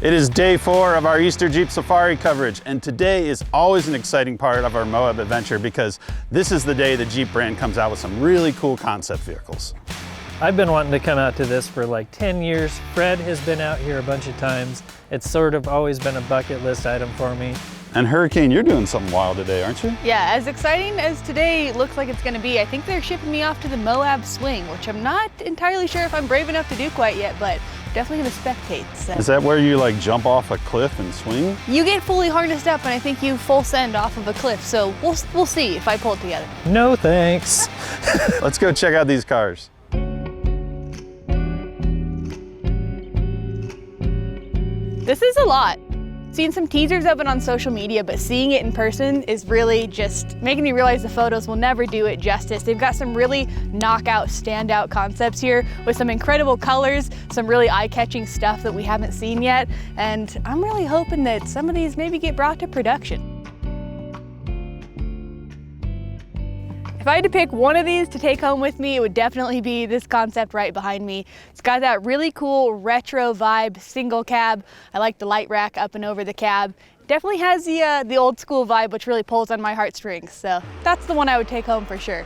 It is day 4 of our Easter Jeep Safari coverage, and today is always an exciting part of our Moab adventure because this is the day the Jeep brand comes out with some really cool concept vehicles. I've been wanting to come out to this for like 10 years. Fred has been out here a bunch of times. It's sort of always been a bucket list item for me. And Hurricane, you're doing something wild today, aren't you? Yeah, as exciting as today looks like it's gonna be, I think they're shipping me off to the Moab swing, which I'm not entirely sure if I'm brave enough to do quite yet, but definitely gonna spectate. So. Is that where you like jump off a cliff and swing? You get fully harnessed up and I think you full send off of a cliff, so we'll see if I pull it together. No thanks. Let's go check out these cars. This is a lot. Seen some teasers of it on social media, but seeing it in person is really just making me realize the photos will never do it justice. They've got some really knockout, standout concepts here with some incredible colors, some really eye-catching stuff that we haven't seen yet, and I'm really hoping that some of these maybe get brought to production. If I had to pick one of these to take home with me, it would definitely be this concept right behind me. It's got that really cool retro vibe, single cab. I like the light rack up and over the cab. Definitely has the old school vibe, which really pulls on my heartstrings. So that's the one I would take home for sure.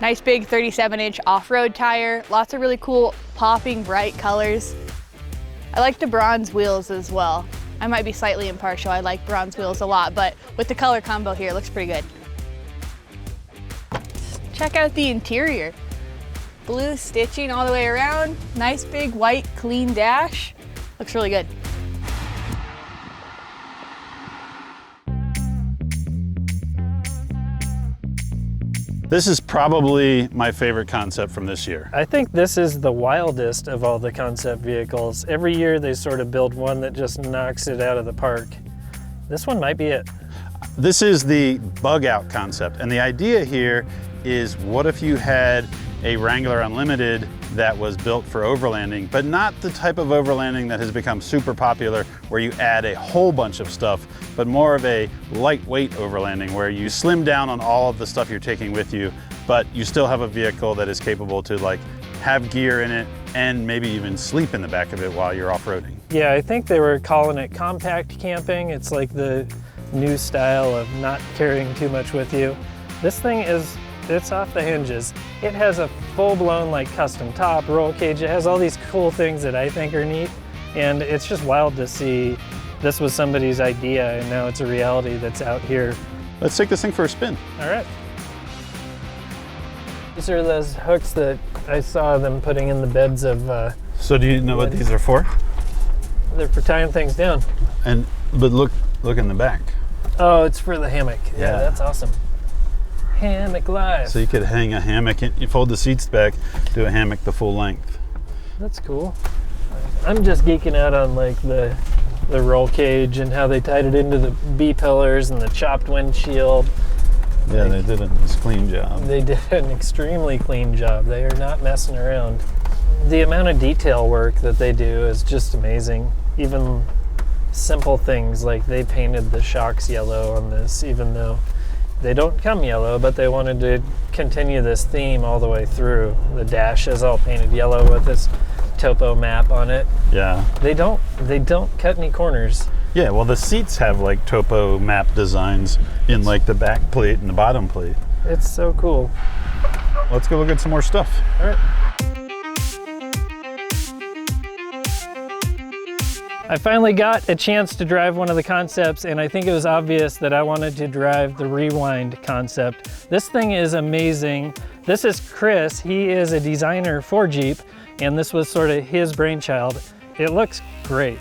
Nice big 37-inch off-road tire. Lots of really cool popping bright colors. I like the bronze wheels as well. I might be slightly impartial. I like bronze wheels a lot, but with the color combo here, it looks pretty good. Check out the interior. Blue stitching all the way around. Nice big white clean dash. Looks really good. This is probably my favorite concept from this year. I think this is the wildest of all the concept vehicles. Every year they sort of build one that just knocks it out of the park. This one might be it. This is the bugout concept, and the idea here is what if you had a Wrangler Unlimited that was built for overlanding, but not the type of overlanding that has become super popular where you add a whole bunch of stuff, but more of a lightweight overlanding where you slim down on all of the stuff you're taking with you, but you still have a vehicle that is capable to like have gear in it and maybe even sleep in the back of it while you're off-roading. Yeah, I think they were calling it compact camping. It's like the new style of not carrying too much with you. This thing it's off the hinges. It has a full-blown like custom top, roll cage. It has all these cool things that I think are neat, and it's just wild to see this was somebody's idea and now it's a reality that's out here. Let's take this thing for a spin. All right. These are those hooks that I saw them putting in the beds of So do you know what these are for? They're for tying things down. But look in the back. Oh, it's for the hammock. Yeah. That's awesome. Hammock life. So you could hang a hammock, you fold the seats back, do a hammock the full length. That's cool. I'm just geeking out on like the roll cage and how they tied it into the B-pillars and the chopped windshield. Yeah, they did a clean job. They did an extremely clean job. They are not messing around. The amount of detail work that they do is just amazing. Even simple things like they painted the shocks yellow on this, even though they don't come yellow, but they wanted to continue this theme all the way through. The dash is all painted yellow with this topo map on it. Yeah. They don't cut any corners. Yeah, well the seats have like topo map designs in like the back plate and the bottom plate. It's so cool. Let's go look at some more stuff. All right. I finally got a chance to drive one of the concepts, and I think it was obvious that I wanted to drive the Rewind concept. This thing is amazing. This is Chris. He is a designer for Jeep, and this was sort of his brainchild. It looks great.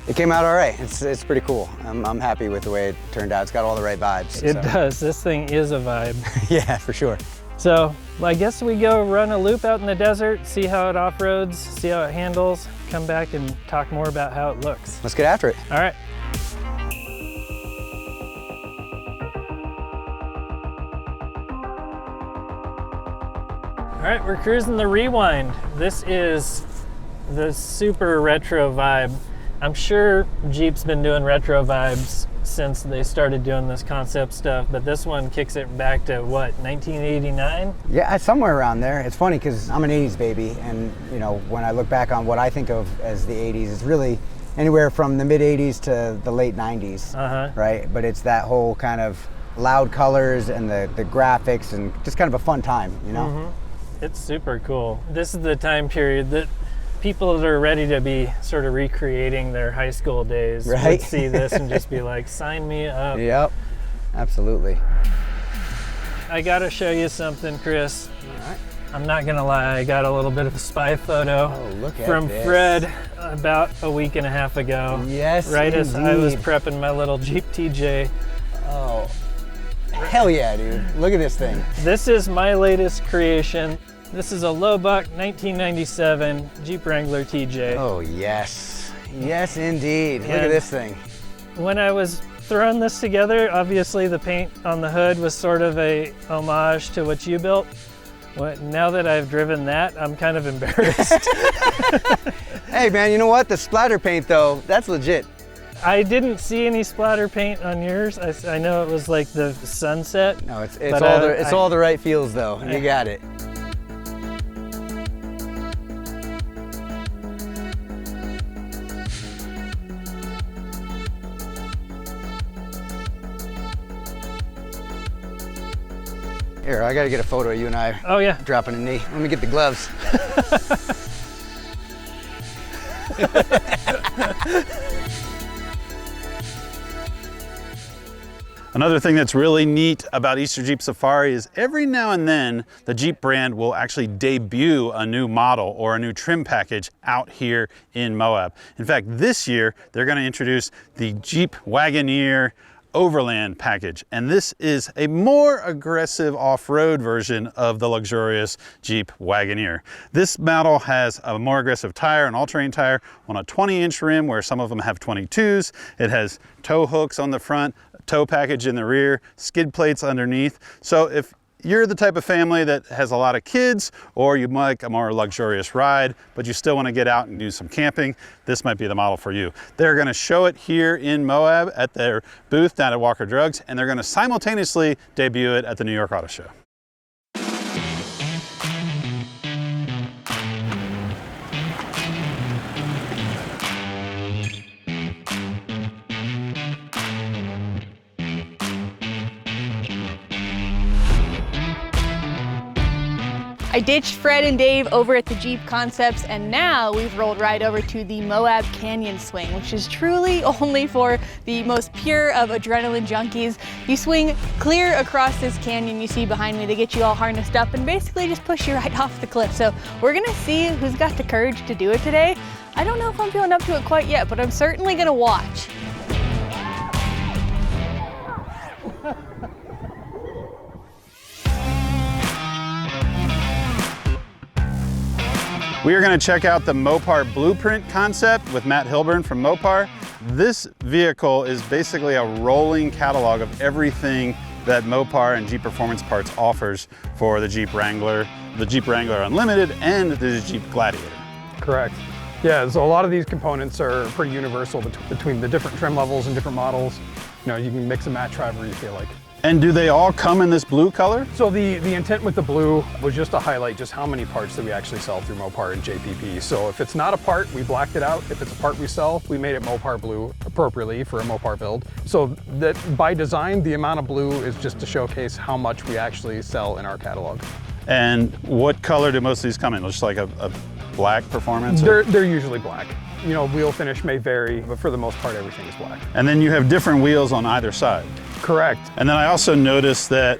It came out all right. It's pretty cool. I'm happy with the way it turned out. It's got all the right vibes. It does. This thing is a vibe. Yeah, for sure. So I guess we go run a loop out in the desert, see how it off-roads, see how it handles, come back and talk more about how it looks. Let's get after it. All right. All right, we're cruising the Rewind. This is the super retro vibe. I'm sure Jeep's been doing retro vibes since they started doing this concept stuff, but this one kicks it back to what, 1989? Yeah, somewhere around there. It's funny because I'm an 80s baby, and you know, when I look back on what I think of as the 80s, it's really anywhere from the mid 80s to the late 90s, right? But it's that whole kind of loud colors and the graphics and just kind of a fun time, you know? It's super cool. This is the time period that people that are ready to be sort of recreating their high school days would see this and just be like, sign me up. Yep, absolutely. I gotta show you something, Chris. All right. I'm not gonna lie, I got a little bit of a spy photo from this. Fred about a week and a half ago. Yes, right indeed. as I was prepping my little Jeep TJ. Oh, hell yeah, dude. Look at this thing. This is my latest creation. This is a Lowbuck 1997 Jeep Wrangler TJ. Oh, yes. Yes, indeed. Look at this thing. When I was throwing this together, obviously the paint on the hood was sort of a homage to what you built. Well, now that I've driven that, I'm kind of embarrassed. Hey man, you know what? The splatter paint though, that's legit. I didn't see any splatter paint on yours. I know it was like the sunset. No, it's all the right feels though. You got it. Here, I gotta get a photo of you and I. Oh yeah. Dropping a knee. Let me get the gloves. Another thing that's really neat about Easter Jeep Safari is every now and then the Jeep brand will actually debut a new model or a new trim package out here in Moab. In fact, this year they're going to introduce the Jeep Wagoneer Overland package, and this is a more aggressive off-road version of the luxurious Jeep Wagoneer. This model has a more aggressive tire, an all-terrain tire on a 20-inch rim where some of them have 22s. It has tow hooks on the front, tow package in the rear, skid plates underneath. So if you're the type of family that has a lot of kids, or you like a more luxurious ride, but you still want to get out and do some camping, this might be the model for you. They're going to show it here in Moab at their booth down at Walker Drugs, and they're going to simultaneously debut it at the New York Auto Show. I ditched Fred and Dave over at the Jeep Concepts, and now we've rolled right over to the Moab Canyon Swing, which is truly only for the most pure of adrenaline junkies. You swing clear across this canyon you see behind me. They get you all harnessed up and basically just push you right off the cliff. So we're gonna see who's got the courage to do it today. I don't know if I'm feeling up to it quite yet, but I'm certainly gonna watch. We are going to check out the Mopar Blueprint concept with Matt Hilburn from Mopar. This vehicle is basically a rolling catalog of everything that Mopar and Jeep Performance Parts offers for the Jeep Wrangler Unlimited, and the Jeep Gladiator. Correct. Yeah, so a lot of these components are pretty universal between the different trim levels and different models. You know, you can mix and match however you feel like. And do they all come in this blue color? So the intent with the blue was just to highlight just how many parts that we actually sell through Mopar and JPP. So if it's not a part, we blacked it out. If it's a part we sell, we made it Mopar blue appropriately for a Mopar build. So that by design, the amount of blue is just to showcase how much we actually sell in our catalog. And what color do most of these come in? Just like a black Performance? They're usually black. You know, wheel finish may vary, but for the most part, everything is black. And then you have different wheels on either side. Correct. And then I also noticed that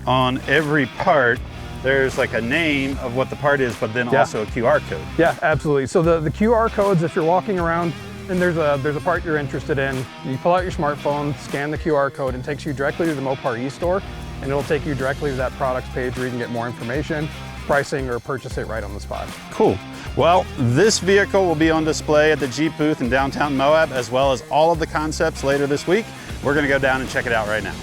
on every part, there's like a name of what the part is, but then also a QR code. Yeah, absolutely. So the QR codes, if you're walking around and there's a part you're interested in, you pull out your smartphone, scan the QR code, and it takes you directly to the Mopar e-store, and it'll take you directly to that products page where you can get more information, pricing, or purchase it right on the spot. Cool. Well, this vehicle will be on display at the Jeep booth in downtown Moab, as well as all of the concepts later this week. We're going to go down and check it out right now.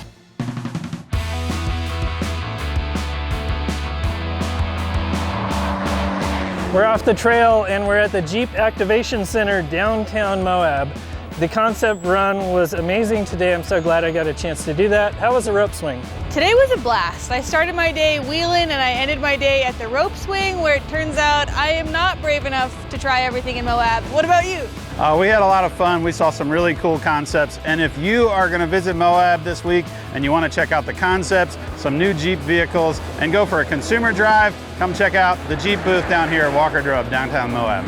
We're off the trail and we're at the Jeep Activation Center downtown Moab. The concept run was amazing today. I'm so glad I got a chance to do that. How was the rope swing? Today was a blast. I started my day wheeling and I ended my day at the rope swing, where it turns out I am not brave enough to try everything in Moab. What about you? We had a lot of fun. We saw some really cool concepts. And if you are going to visit Moab this week and you want to check out the concepts, some new Jeep vehicles, and go for a consumer drive, come check out the Jeep booth down here at Walker Drove, downtown Moab.